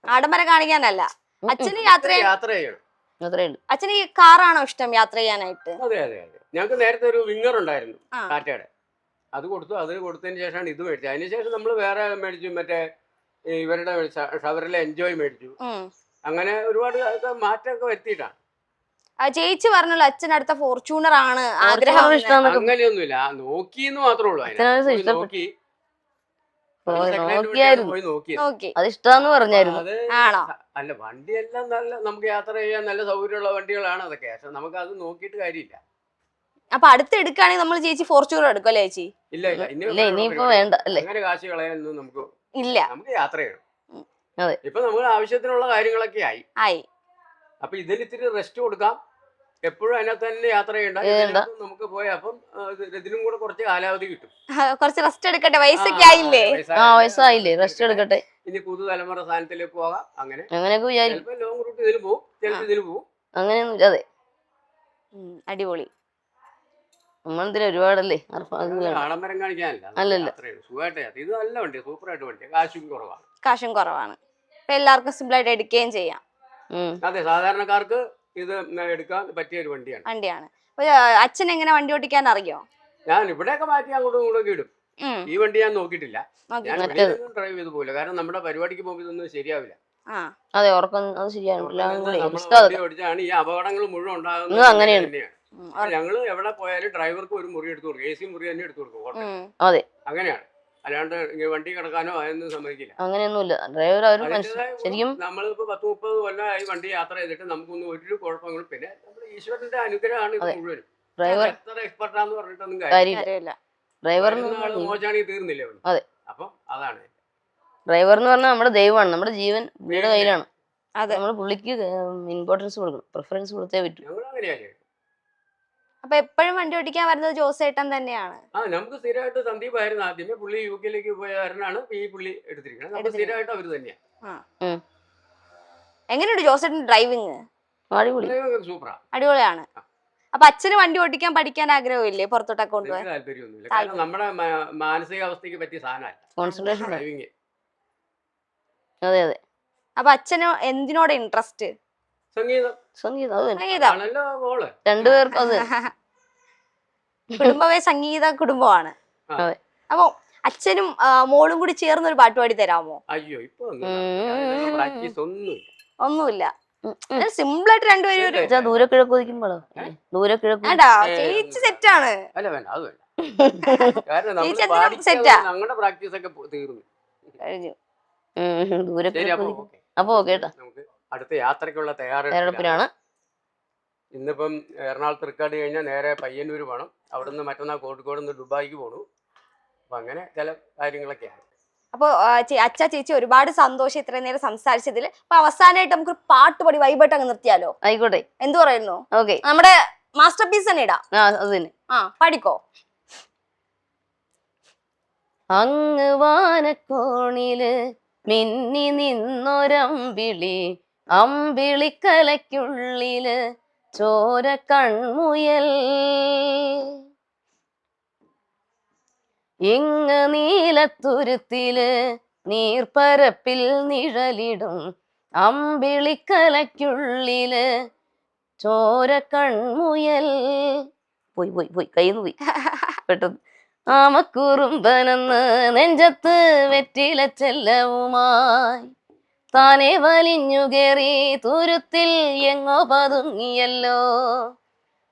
B: ആഡംബരം കാണിക്കാനല്ല, അച്ഛന് യാത്ര
C: ചെയ്യണം.
B: അച്ഛന് ഈ കാറാണോ ഇഷ്ടം യാത്ര ചെയ്യാനായിട്ട്?
C: അതെ അതെ അതെ. ഞങ്ങൾക്ക് നേരത്തെ ഒരു വിങ്ങർ ഉണ്ടായിരുന്നു ടാറ്റയുടെ, അത് കൊടുത്തു. അത് കൊടുത്തതിന് ശേഷമാണ് ഇത് മേടിച്ചത്. അതിനുശേഷം നമ്മൾ വേറെ മേടിച്ചു, മറ്റേ ഇവരുടെ ഷവറിലെ എൻജോയ് മേടിച്ചു. അങ്ങനെ ഒരുപാട് മാറ്റമൊക്കെ വരുത്തിയിട്ടാണ്.
B: ചേച്ചി പറഞ്ഞല്ലോ അച്ഛൻ അടുത്ത ഫോർച്യൂണർ ആണ് ആഗ്രഹം.
C: അങ്ങനെയൊന്നുമില്ല, നോക്കിന്ന് മാത്രമേ ഉള്ളൂ. നോക്കി
A: അത് ഇഷ്ടമാന്ന് പറഞ്ഞായിരുന്നു.
C: അല്ല, വണ്ടിയെല്ലാം നല്ല, നമുക്ക് യാത്ര ചെയ്യാൻ നല്ല സൗകര്യമുള്ള വണ്ടികളാണ് അതൊക്കെ. പക്ഷെ നമുക്ക് അത് നോക്കിയിട്ട് കാര്യമില്ല.
B: അപ്പൊ അടുത്ത് എടുക്കുകയാണെങ്കിൽ നമ്മൾ ചേച്ചി ഫോർച്യൂണർ എടുക്കും അല്ലേ ചേച്ചി?
C: ഇല്ല
A: ഇനിയിപ്പോ വേണ്ട അല്ലേ,
C: അങ്ങനെ കാശ് കളയാനൊന്നും നമുക്ക്
B: ഇല്ല.
C: നമുക്ക് യാത്ര ചെയ്യണം. ഇപ്പൊ നമുക്ക് ആവശ്യത്തിനുള്ള കാര്യങ്ങളൊക്കെ ആയി. അപ്പൊ ഇതിന് ഇത്തിരി റെസ്റ്റ് കൊടുക്കാം. എപ്പോഴും അതിനകത്ത് തന്നെ യാത്ര ചെയ്യണ്ട, നമുക്ക് പോയി. അപ്പം ഇതിനും കൂടെ കുറച്ച് കാലാവധി കിട്ടും.
B: കുറച്ച് റെസ്റ്റ് എടുക്കട്ടെ, വയസ്സൊക്കെ ആയില്ലേ?
A: വയസ്സായില്ലേ, റെസ്റ്റ് എടുക്കട്ടെ.
C: ഇനി പുതുതലമുറ സ്ഥാനത്തിലേക്ക് പോകാം.
A: അങ്ങനെയൊക്കെ വിചാരിക്കും.
C: ലോങ് റൂട്ട് ഇതിൽ പോകും, ചിലപ്പോൾ ഇതിൽ പോകും.
A: അങ്ങനെയൊന്നും അതെ,
B: അടിപൊളി.
A: നമ്മളെന്തിനാ ഒരുപാടല്ലേ
C: ആഡംബരം കാണിക്കാനല്ല,
A: അല്ലല്ല,
C: സുഖമായിട്ട്. ഇത് നല്ല വണ്ടി, സൂപ്പറായിട്ട് വണ്ടി. കാശും കുറവാണ്.
B: എല്ലാവർക്കും സിമ്പിൾ ആയിട്ട് എടുക്കുകയും ചെയ്യാം.
C: അതെ, സാധാരണക്കാർക്ക് ഇത് എടുക്കാൻ പറ്റിയ ഒരു വണ്ടിയാണ്.
B: അച്ഛൻ എങ്ങനെ വണ്ടി ഓടിക്കാൻ അറിയോ?
C: ഞാൻ ഇവിടെയൊക്കെ മാറ്റി അങ്ങോട്ടും ഇങ്ങോട്ടും ഇടും. ഈ വണ്ടി ഞാൻ നോക്കിയിട്ടില്ല, ഞാൻ ഡ്രൈവ് ചെയ്ത് പോകില്ല. കാരണം നമ്മുടെ പരിപാടിക്ക് പോകുമ്പോൾ ഇതൊന്നും ശരിയാവില്ല.
A: അതെ, ഉറക്കം അത് ശരിയാണ്.
C: ഓടിച്ചാണ് ഈ അപകടങ്ങൾ മുഴുവൻ ഉണ്ടാകുന്നത്.
A: അങ്ങനെയാണ്.
C: ഞങ്ങള് എവിടെ പോയാലും ഡ്രൈവർക്ക് ഒരു മുറി എടുത്തു കൊടുക്കും, AC മുറി തന്നെ എടുത്തു കൊടുക്കും.
A: അതെ,
C: അങ്ങനെയാണ്. അല്ലാണ്ട് വണ്ടി കിടക്കാനോ അതൊന്നും സമ്മതിക്കില്ല.
A: അങ്ങനെയൊന്നുമില്ല. ഡ്രൈവർ ശരിക്കും
C: നമ്മളിപ്പോ 10-30 കൊല്ലമായി വണ്ടി യാത്ര ചെയ്തിട്ട് നമുക്കൊന്നും ഒരു കുഴപ്പങ്ങളും. പിന്നെ നമ്മുടെ ഈശ്വരന്റെ അനുഗ്രഹമാണ് ഇത് മുഴുവനും.
A: ഡ്രൈവർ
C: എത്ര എക്സ്പെർട്ടാന്ന് പറഞ്ഞിട്ടൊന്നും കാര്യമില്ല. മോശമാണെങ്കിൽ തീർന്നില്ല.
A: അതെ,
C: അപ്പം അതാണ്
A: ഡ്രൈവർ എന്ന് പറഞ്ഞാൽ നമ്മുടെ ദൈവമാണ്, നമ്മുടെ ജീവൻ പുള്ളിയുടെ കയ്യിലാണ്. നമ്മൾ പുള്ളിക്ക് ഇമ്പോർട്ടൻസ് കൊടുക്കണം, പ്രിഫറൻസ് കൊടുത്തേ പറ്റൂ.
C: ഞങ്ങൾ അങ്ങനെയാണ്.
B: അപ്പൊ എപ്പോഴും വണ്ടി ഓടിക്കാൻ വരുന്നത് ജോസേട്ടൻ തന്നെയാണ്.
C: നമുക്ക് സ്ഥിരമായിട്ട് സന്ദീപ് ആയിരുന്നു ആദ്യമേ. പുള്ളി UK പോയ കാരനാണ് ഈ പുള്ളി എടുത്തിരിക്കുന്നത്. നമുക്ക് സ്ഥിരമായിട്ട് അവര് തന്നെയാണ്.
B: എങ്ങനെയുണ്ട് ജോസേട്ടൻ ഡ്രൈവിങ്?
C: സൂപ്പറാ,
B: അടിപൊളിയാണ്. അപ്പൊ അച്ഛന് വണ്ടി ഓടിക്കാൻ പഠിക്കാൻ ആഗ്രഹമില്ലേ? പുറത്തോട്ടൊക്കെ കൊണ്ടുപോകാൻ
C: താല്പര്യമൊന്നുമില്ല. കാരണം നമ്മുടെ മാനസികാവസ്ഥയ്ക്ക് പറ്റിയ സാധനമല്ല
A: കോൺസെൻട്രേഷൻ
C: ഡ്രൈവിങ്.
A: അതെ അതെ.
B: അപ്പൊ അച്ഛന് എന്തിനോട് ഇൻട്രസ്റ്റ്?
C: സംഗീതം.
A: രണ്ടുപേർക്കും അത്
B: കുടുംബമേ സംഗീത കുടുംബമാണ്. അപ്പൊ അച്ഛനും മോളും കൂടി ചേർന്ന് ഒരു പാട്ട് പാടി തരാമോ?
C: അയ്യോ, ഇപ്പൊ
B: ഒന്നുമില്ല. സിമ്പിൾ ആയിട്ട് രണ്ടുപേരും
A: ദൂരക്കിഴക്ക് ഒതുക്കുമ്പോഴോ ദൂരക്കിഴക്ക്
B: ചേച്ചി സെറ്റാണ്.
C: ഞങ്ങളുടെ പ്രാക്ടീസ് ഒക്കെ തീർന്നു
B: കഴിഞ്ഞു.
A: അപ്പൊ കേട്ടാ
C: അടുത്ത യാത്രക്കുള്ള
A: തയ്യാറെടുപ്പിലാണ്.
C: ഇന്നിപ്പം എറണാകുളത്ത് റെക്കോർഡ് കഴിഞ്ഞാൽ നേരെ പയ്യന്നൂർ പോകണം. അവിടുന്ന് മറ്റന്നാൾ കോഴിക്കോട് നിന്ന് ദുബായിക്ക് പോകണം. അപ്പൊ അങ്ങനെ ചില കാര്യങ്ങളൊക്കെയാണ്.
B: അപ്പൊ അച്ഛാ ചേച്ചി ഒരുപാട് സന്തോഷം ഇത്രയും നേരം സംസാരിച്ചതിൽ. അപ്പൊ അവസാനമായിട്ട് നമുക്കൊരു പാട്ട് പാടി വൈബായിട്ട് അങ്ങ് നിർത്തിയാലോ?
A: ആയിക്കോട്ടെ.
B: എന്ത് പറയുന്നു?
A: ഓക്കെ,
B: നമ്മുടെ മാസ്റ്റർ പീസ് തന്നെ ഇടാം.
A: അത് തന്നെ.
B: പാടിക്കോ.
A: അങ്ങ് വാനക്കോണില് മിന്നി നിന്നൊരമ്പിളി, അമ്പിളിക്കലയ്ക്കുള്ളില് ചോര കൺമുയൽ, ഇങ്ങ് നീലത്തുരുത്തില് നീർപ്പരപ്പിൽ നിഴലിടും, അമ്പിളിക്കലയ്ക്കുള്ളില് ചോര കൺമുയൽ. പോയി കയ്യിന്ന് പോയി പെട്ടെന്ന്. ആമക്കുറുമ്പനെന്ന് നെഞ്ചത്ത് വെറ്റില ചെല്ലവുമായി താനെ വലിഞ്ഞു കേറി തുരുത്തിൽ എങ്ങോ പതുങ്ങിയല്ലോ,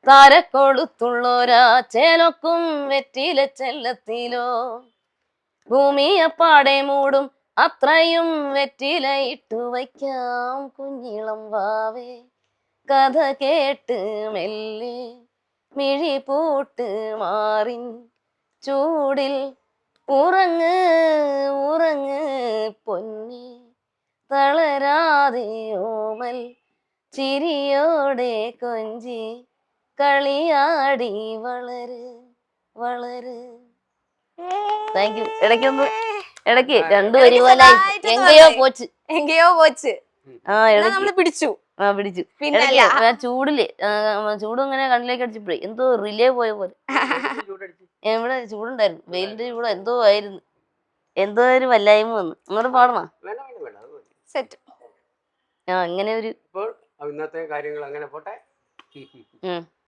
A: താരക്കൊളുത്തുള്ളോരാ ചേലൊക്കും വെറ്റില ചെല്ലത്തിലോ, ഭൂമിയപ്പാടെ മൂടും അത്രയും വെറ്റില ഇട്ടു വയ്ക്കാം കുഞ്ഞിളം വാവേ, കഥ കേട്ട് മെല്ലെ മിഴി പൂട്ട് മാറിൻ ചൂടിൽ ഉറങ്ങ് ഉറങ്ങ് പൊന്നി, തളരാതെ ഓമൽ ചിരിയോടെ കൊഞ്ചി കളിയാടി വളര് വളര്. Thank you. ഇടയ്ക്ക് രണ്ടുപേരും പോലെ എങ്കയോ പോച്ച്.
B: നമ്മള് പിടിച്ചു.
A: ചൂടില് ഇങ്ങനെ കണ്ണിലേക്ക് അടിച്ചപ്പോഴേ എന്തോ റിലേ പോയ പോലെ. ഇവിടെ ചൂടുണ്ടായിരുന്നു, വെയിലിന്റെ ചൂട് എന്തോ ആയിരുന്നു, എന്തോ ഒരു വല്ലായ്മ വന്നു. അങ്ങോട്ട് പാടണോ?
B: സെറ്റ്.
A: ഇങ്ങനെ ഒരു
C: ഇന്നത്തെ കാര്യങ്ങൾ അങ്ങനെ പോട്ടെ.